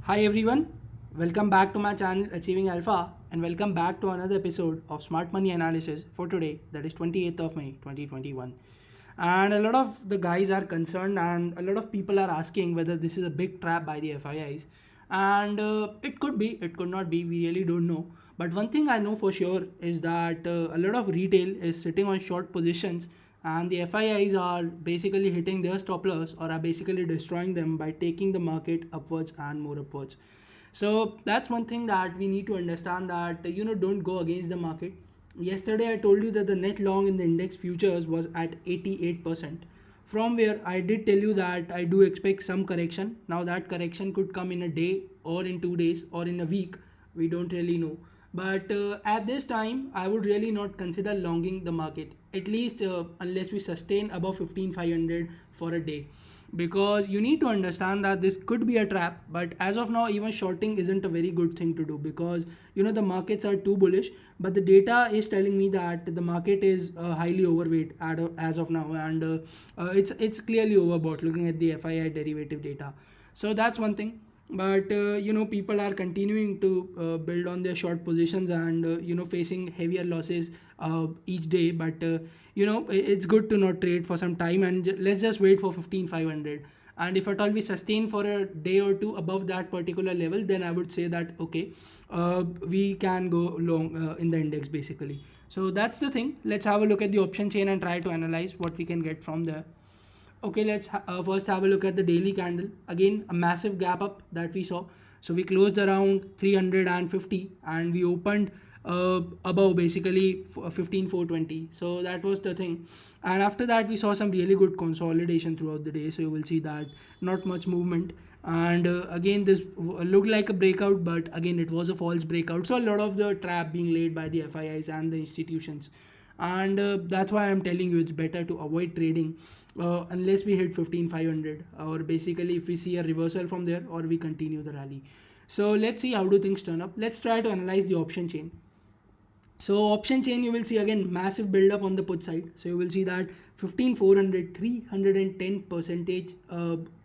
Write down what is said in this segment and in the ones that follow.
Hi everyone, welcome back to my channel Achieving Alpha and welcome back to another episode of Smart Money Analysis for today, that is 28th of May 2021. And a lot of the guys are concerned and a lot of people are asking whether this is a big trap by the FIIs. And it could be, it could not be, we really don't know. But one thing I know for sure is that a lot of retail is sitting on short positions and the FIIs are basically hitting their stop loss or are basically destroying them by taking the market upwards and more upwards. So that's one thing that we need to understand, that don't go against the market. Yesterday I told you that the net long in the index futures was at 88%, from where I did tell you that I do expect some correction. Now that correction could come in a day or in 2 days or in a week, we don't really know. But at this time I would really not consider longing the market, at least unless we sustain above 15500 for a day, because you need to understand that this could be a trap. But as of now, even shorting isn't a very good thing to do, because the markets are too bullish, but the data is telling me that the market is highly overweight as of now, and it's clearly overbought looking at the FII derivative data. So that's one thing. But people are continuing to build on their short positions and facing heavier losses each day. But it's good to not trade for some time and let's just wait for 15500. And if at all we sustain for a day or two above that particular level, then I would say that okay, we can go long in the index basically. So that's the thing. Let's have a look at the option chain and try to analyze what we can get from there. Okay, let's first have a look at the daily candle. Again, a massive gap up that we saw. So we closed around 350 and we opened above basically 15420. So that was the thing. And after that, we saw some really good consolidation throughout the day. So you will see that not much movement. And again, this looked like a breakout, but again, it was a false breakout. So a lot of the trap being laid by the FIIs and the institutions. And that's why I'm telling you it's better to avoid trading unless we hit 15500, or basically if we see a reversal from there or we continue the rally. So let's see how do things turn up. Let's try to analyze the option chain. So option chain, you will see again massive build up on the put side. So you will see that 15400 310 percentage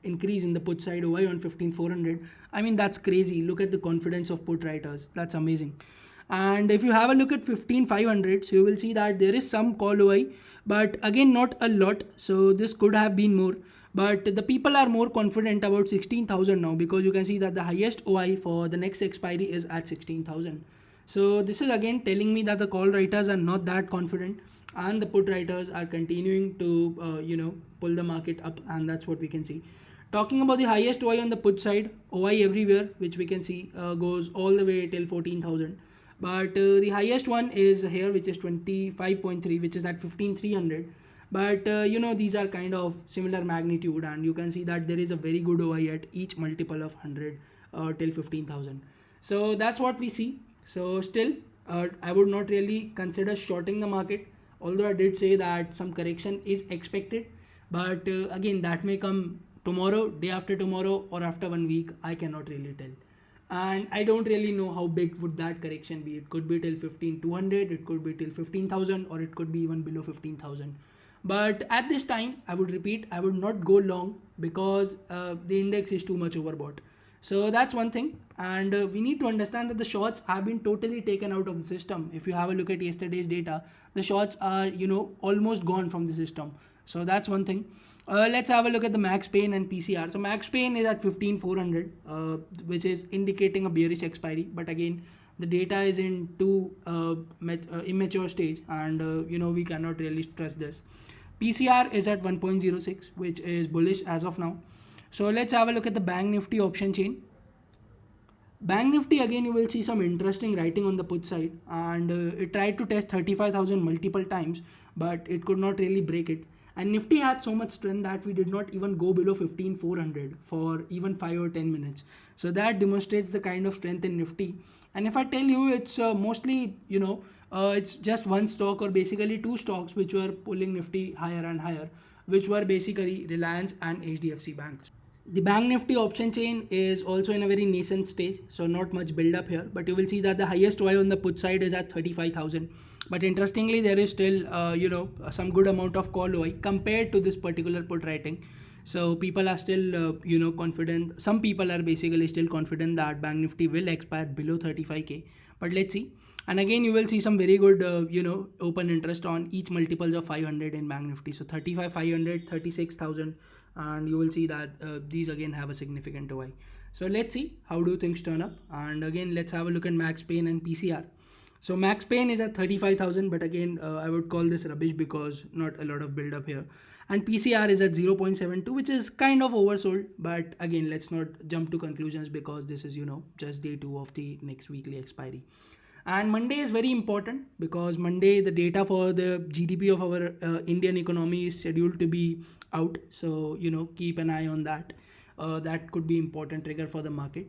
increase in the put side OI on 15400. I mean, that's crazy. Look at the confidence of put writers. That's amazing. And if you have a look at 15500, so you will see that there is some call OI, but again not a lot. So this could have been more, but the people are more confident about 16000 now, because you can see that the highest OI for the next expiry is at 16000. So this is again telling me that the call writers are not that confident and the put writers are continuing to pull the market up, and that's what we can see. Talking about the highest OI on the put side, OI everywhere, which we can see goes all the way till 14,000. But the highest one is here, which is 25.3, which is at 15,300. But these are kind of similar magnitude, and you can see that there is a very good OI at each multiple of 100 till 15,000. So that's what we see. So still, I would not really consider shorting the market, although I did say that some correction is expected. But again, that may come tomorrow, day after tomorrow, or after 1 week. I cannot really tell. And I don't really know how big would that correction be. It could be till 15200, it could be till 15,000, or it could be even below 15,000. But at this time, I would repeat, I would not go long, because the index is too much overbought. So that's one thing. And we need to understand that the shorts have been totally taken out of the system. If you have a look at yesterday's data, the shorts are almost gone from the system. So that's one thing. Let's have a look at the max pain and PCR. So max pain is at 15400, which is indicating a bearish expiry. But again, the data is in too immature stage, and we cannot really trust this. PCR is at 1.06, which is bullish as of now. So let's have a look at the Bank Nifty option chain. Bank Nifty, again you will see some interesting writing on the put side, and it tried to test 35,000 multiple times, but it could not really break it. And Nifty had so much strength that we did not even go below 15,400 for even 5 or 10 minutes. So that demonstrates the kind of strength in Nifty. And if I tell you, it's mostly it's just one stock, or basically two stocks, which were pulling Nifty higher and higher, which were basically Reliance and HDFC Bank. The Bank Nifty option chain is also in a very nascent stage, so not much build up here, but you will see that the highest OI on the put side is at 35,000. But interestingly, there is still some good amount of call OI compared to this particular put writing. So people are still confident. Some people are basically still confident that Bank Nifty will expire below 35k, but let's see. And again, you will see some very good open interest on each multiples of 500 in Bank Nifty. So 35 500, 36,000, and you will see that these again have a significant OI. So let's see how do things turn up. And again, let's have a look at Max Pain and PCR. So Max Pain is at 35,000, but again, I would call this rubbish because not a lot of build up here. And PCR is at 0.72, which is kind of oversold. But again, let's not jump to conclusions because this is, just day two of the next weekly expiry. And Monday is very important because Monday, the data for the GDP of our Indian economy is scheduled to be out. So, keep an eye on that. That could be important trigger for the market.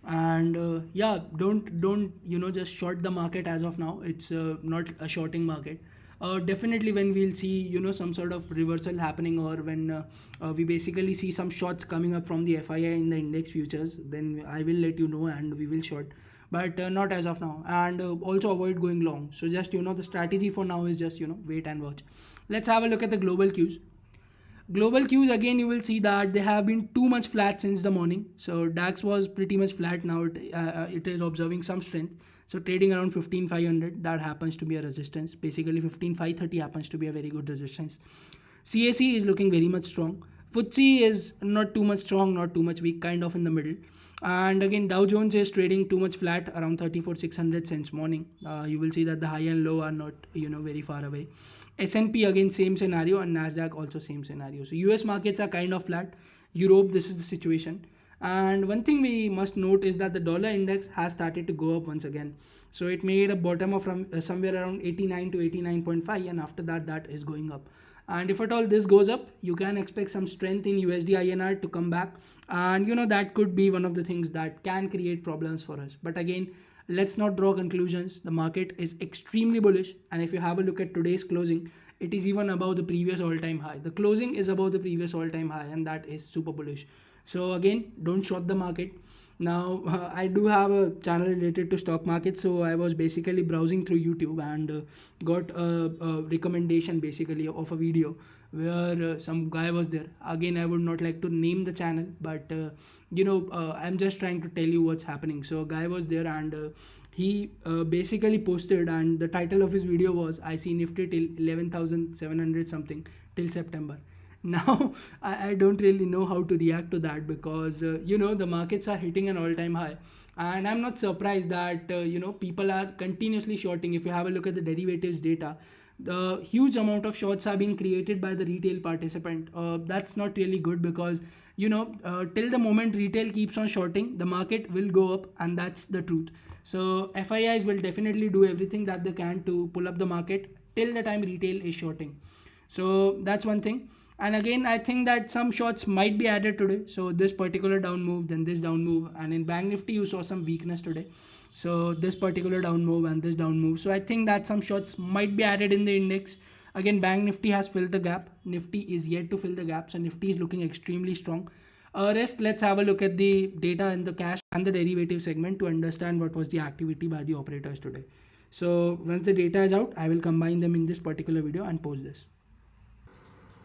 And yeah, don't just short the market as of now. It's not a shorting market. Definitely when we'll see some sort of reversal happening, or when we basically see some shorts coming up from the FII in the index futures, then I will let you know and we will short, but not as of now. And also avoid going long. So just the strategy for now is just wait and watch. Let's have a look at the global cues. Global cues, again, you will see that they have been too much flat since the morning. So DAX was pretty much flat. Now it is observing some strength. So trading around 15,500, that happens to be a resistance. Basically 15,530 happens to be a very good resistance. CAC is looking very much strong. FTSE is not too much strong, not too much weak, kind of in the middle. And again, Dow Jones is trading too much flat around 34,600 since morning. You will see that the high and low are not very far away. S&P again same scenario, and Nasdaq also same scenario. So US markets are kind of flat. Europe, this is the situation. And one thing we must note is that the dollar index has started to go up once again. So it made a bottom of from somewhere around 89 to 89.5, and after that, that is going up. And if at all this goes up, you can expect some strength in USD INR to come back, and that could be one of the things that can create problems for us. But again, let's not draw conclusions. The market is extremely bullish, and if you have a look at today's closing, it is even above the previous all-time high. The closing is above the previous all-time high, and that is super bullish. So again, don't short the market. Now I do have a channel related to stock market, so I was basically browsing through YouTube and got a recommendation basically of a video where some guy was there. Again, I would not like to name the channel, but I'm just trying to tell you what's happening. So a guy was there, and he basically posted, and the title of his video was "I see Nifty till 11,700 something till September." Now I don't really know how to react to that because the markets are hitting an all-time high, and I'm not surprised that people are continuously shorting. If you have a look at the derivatives data, the huge amount of shorts are being created by the retail participant. That's not really good because till the moment retail keeps on shorting, the market will go up, and that's the truth. So FIIs will definitely do everything that they can to pull up the market till the time retail is shorting. So that's one thing. And again, I think that some shorts might be added today. So this particular down move, then this down move, and in Bank Nifty you saw some weakness today. So this particular down move and this down move. So I think that some shorts might be added in the index. Again, Bank Nifty has filled the gap. Nifty is yet to fill the gap. So Nifty is looking extremely strong. Rest, let's have a look at the data in the cash and the derivative segment to understand what was the activity by the operators today. So once the data is out, I will combine them in this particular video and post this.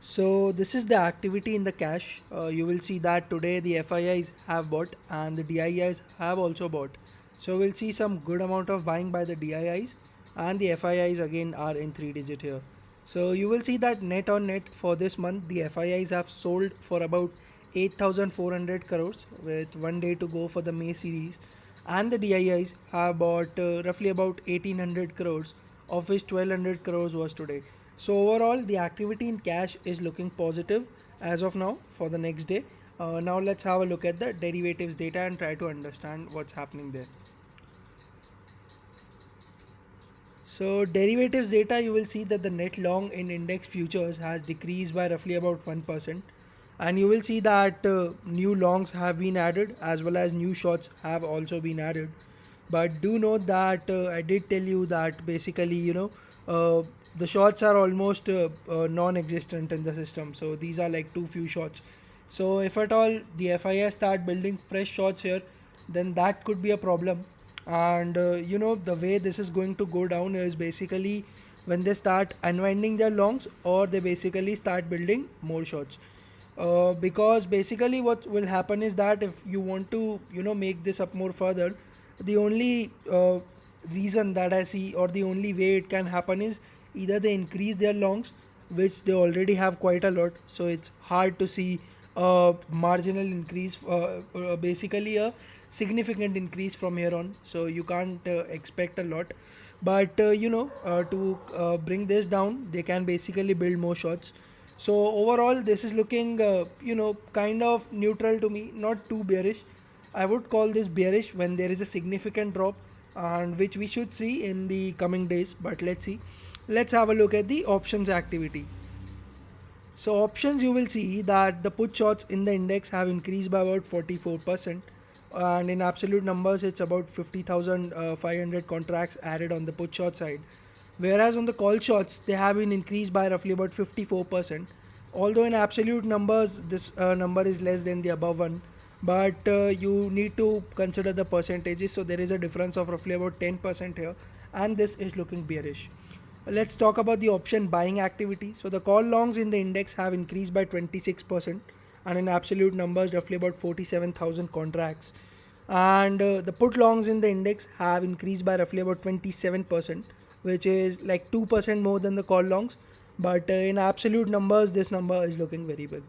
So this is the activity in the cash. You will see that today the FIIs have bought and the DIIs have also bought. So we'll see some good amount of buying by the DIIs, and the FIIs again are in 3 digit here. So you will see that net on net for this month the FIIs have sold for about 8,400 crores with 1 day to go for the May series, and the DIIs have bought roughly about 1,800 crores, of which 1,200 crores was today. So overall, the activity in cash is looking positive as of now for the next day. Now let's have a look at the derivatives data and try to understand what's happening there. So derivatives data, you will see that the net long in index futures has decreased by roughly about 1%. And you will see that new longs have been added as well as new shorts have also been added. But do note that I did tell you that basically, the shorts are almost non-existent in the system. So these are like too few shorts. So if at all the FIS start building fresh shorts here, then that could be a problem. And the way this is going to go down is basically when they start unwinding their longs, or they basically start building more shorts. because basically what will happen is that if you want to make this up more further, the only reason that I see, or the only way it can happen, is either they increase their longs, which they already have quite a lot, so it's hard to see a marginal increase, basically a significant increase from here on, so you can't expect a lot. But to bring this down, they can basically build more shots. So overall, this is looking, kind of neutral to me, not too bearish. I would call this bearish when there is a significant drop, and which we should see in the coming days. But let's see. Let's have a look at the options activity. So options, you will see that the put shots in the index have increased by about 44%, and in absolute numbers it's about 50,500 contracts added on the put shot side. Whereas on the call shots, they have been increased by roughly about 54%. Although in absolute numbers this number is less than the above one, but you need to consider the percentages, so there is a difference of roughly about 10% here, and this is looking bearish. Let's talk about the option buying activity. So the call longs in the index have increased by 26%, and in absolute numbers roughly about 47,000 contracts. And the put longs in the index have increased by roughly about 27%, which is like 2% more than the call longs. But in absolute numbers, this number is looking very big.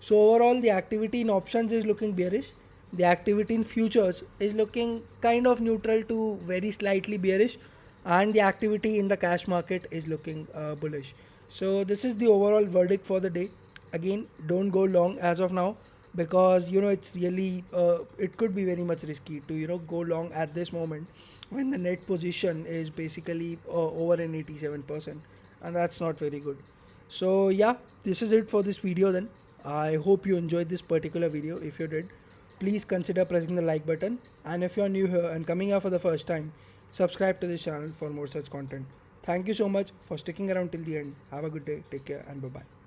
So overall, the activity in options is looking bearish. The activity in futures is looking kind of neutral to very slightly bearish, and the activity in the cash market is looking bullish. So this is the overall verdict for the day. Again, don't go long as of now, because it's really it could be very much risky to go long at this moment when the net position is basically over an 87%, and that's not very good. So yeah, this is it for this video then. I hope you enjoyed this particular video. If you did, please consider pressing the like button, and if you are new here and coming here for the first time, subscribe to this channel for more such content. Thank you so much for sticking around till the end. Have a good day, take care, and bye bye.